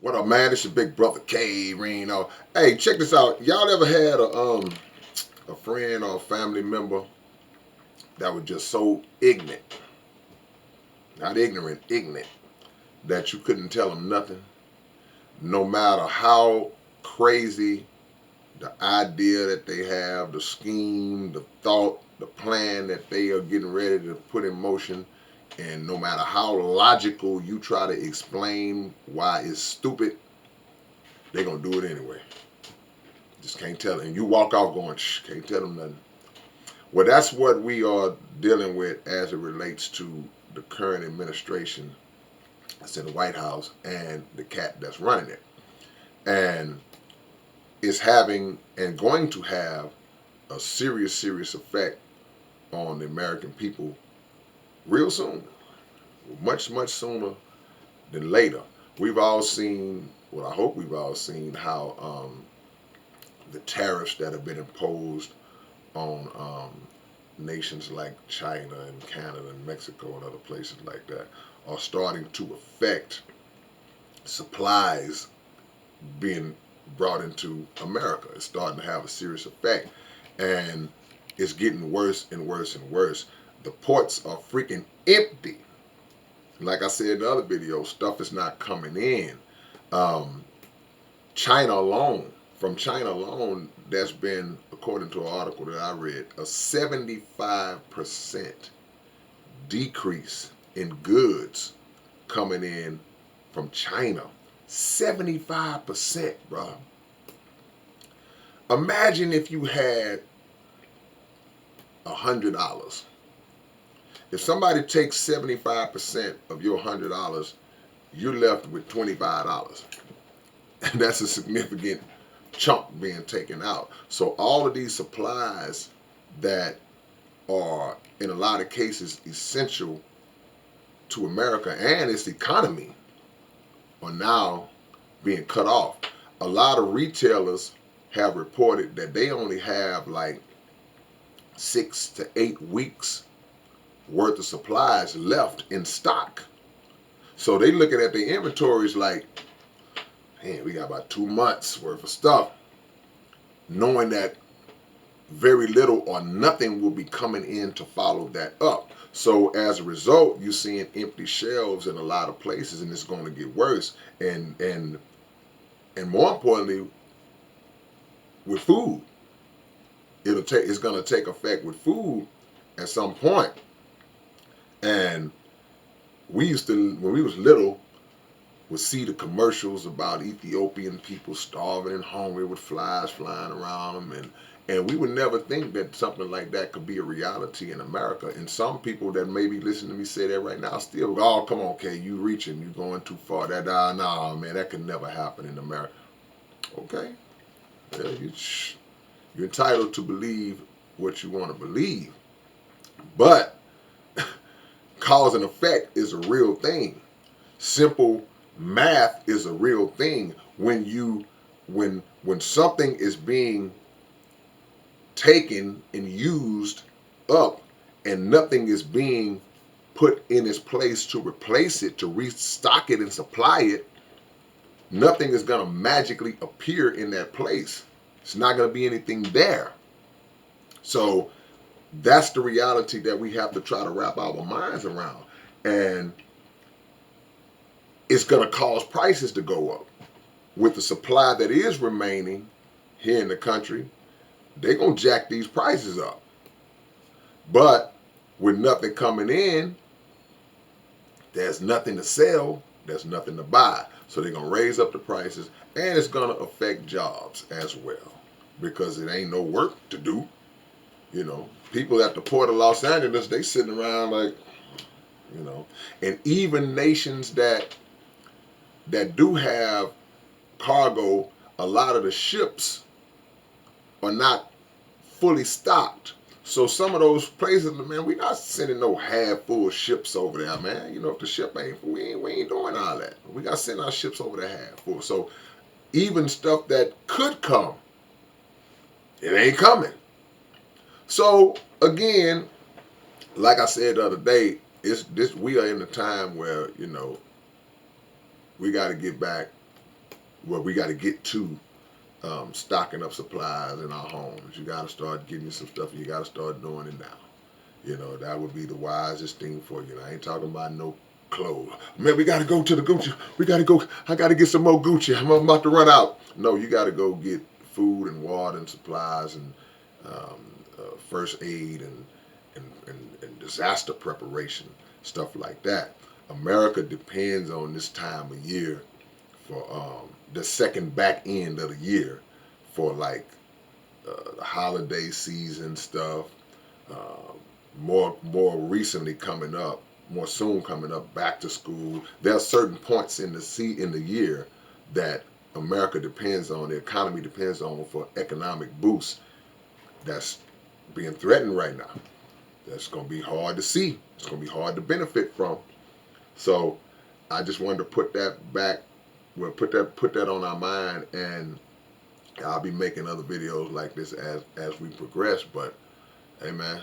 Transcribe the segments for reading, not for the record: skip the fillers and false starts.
What up, man? It's your big brother K-Rino. Hey, check this out. Y'all ever had a friend or a family member that was just so ignorant, not ignorant, ignorant, that you couldn't tell them nothing, no matter how crazy the idea that they have, the scheme, the thought, the plan that they are getting ready to put in motion, and no matter how logical you try to explain why it's stupid, they're gonna do it anyway. Just can't tell it. And you walk off going, shh, can't tell them nothing. Well, that's what we are dealing with as it relates to the current administration that's in the White House and the cat that's running it. And it's having and going to have a serious, serious effect on the American people real soon. Much, much sooner than later. We've all seen, well, I hope we've all seen how the tariffs that have been imposed on nations like China and Canada and Mexico and other places like that are starting to affect supplies being brought into America. It's starting to have a serious effect, and it's getting worse and worse and worse. The ports are freaking empty. Like I said in the other video, stuff is not coming in. Um, China alone, from China alone, there's been, according to an article that I read, a 75% decrease in goods coming in from China. 75%, bro. Imagine if you had $100. If somebody takes 75% of your $100, you're left with $25. And that's a significant chunk being taken out. So all of these supplies that are in a lot of cases essential to America and its economy are now being cut off. A lot of retailers have reported that they only have like 6 to 8 weeks worth of supplies left in stock. So they looking at their inventories like, man, we got about 2 months worth of stuff, knowing that very little or nothing will be coming in to follow that up. So as a result, you're seeing empty shelves in a lot of places, and it's going to get worse. And more importantly, with food, it's going to take effect with food at some point. And we used to, when we was little, would see the commercials about Ethiopian people starving and hungry with flies flying around them, and we would never think that something like that could be a reality in America. And some people that maybe listen to me say that right now still, oh, come on, Kay, you reaching, you going too far. That nah, man, that could never happen in America. Okay, yeah, you're entitled to believe what you want to believe, but cause and effect is a real thing. Simple math is a real thing. When something is being taken and used up and nothing is being put in its place to replace it, to restock it and supply it, nothing is going to magically appear in that place. It's not going to be anything there. So that's the reality that we have to try to wrap our minds around. And it's going to cause prices to go up. With the supply that is remaining here in the country, they're going to jack these prices up. But with nothing coming in, there's nothing to sell, there's nothing to buy. So they're going to raise up the prices, and it's going to affect jobs as well, because it ain't no work to do. You know, people at the port of Los Angeles, they sitting around like, you know, and even nations that do have cargo, a lot of the ships are not fully stocked. So some of those places, man, we not sending no half full ships over there, man. You know, if the ship ain't full, we ain't doing all that. We got to send our ships over there half full. So even stuff that could come, it ain't coming. So again, like I said the other day, we are in a time where, you know, we got to get back where we got to get to stocking up supplies in our homes. You got to start getting some stuff. You got to start doing it now. You know, that would be the wisest thing for you. I ain't talking about no clothes. Man, we got to go to the Gucci. We got to go. I got to get some more Gucci. I'm about to run out. No, you got to go get food and water and supplies and first aid and disaster preparation, stuff like that. America depends on this time of year for the second back end of the year for like the holiday season stuff. Uh, more recently coming up, more soon coming up, back to school. There are certain points in the year that America depends on, the economy depends on for economic boost that's being threatened right now. That's going to be hard to see. It's going to be hard to benefit from. So I just wanted to put that back, well, put that on our mind, and I'll be making other videos like this as we progress. But hey, man,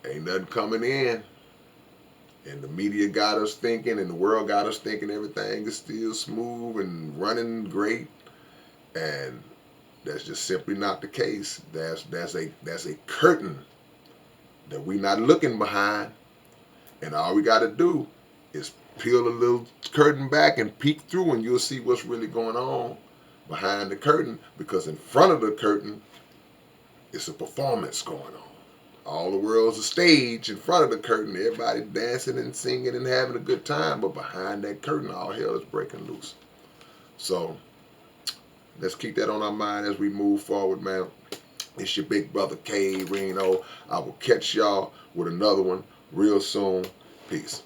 ain't nothing coming in, and the media got us thinking, and the world got us thinking everything is still smooth and running great, and that's just simply not the case. That's a curtain that we're not looking behind, and all we got to do is peel a little curtain back and peek through, and you'll see what's really going on behind the curtain, because in front of the curtain it's a performance going on. All the world's a stage. In front of the curtain, everybody dancing and singing and having a good time, but behind that curtain, all hell is breaking loose. So let's keep that on our mind as we move forward, man. It's your big brother K-Rino. I will catch y'all with another one real soon. Peace.